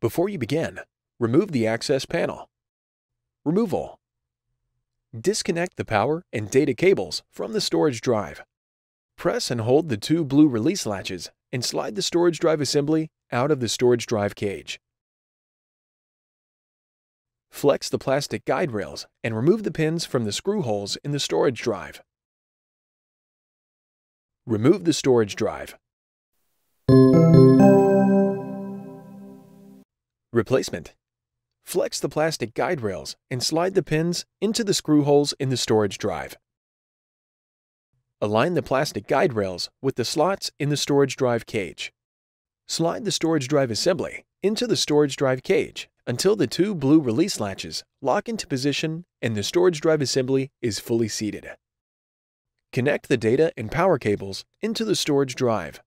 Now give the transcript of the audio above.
Before you begin, remove the access panel. Removal. Disconnect the power and data cables from the storage drive. Press and hold the two blue release latches and slide the storage drive assembly out of the storage drive cage. Flex the plastic guide rails and remove the pins from the screw holes in the storage drive. Remove the storage drive. Replacement. Flex the plastic guide rails and slide the pins into the screw holes in the storage drive. Align the plastic guide rails with the slots in the storage drive cage. Slide the storage drive assembly into the storage drive cage until the two blue release latches lock into position and the storage drive assembly is fully seated. Connect the data and power cables into the storage drive.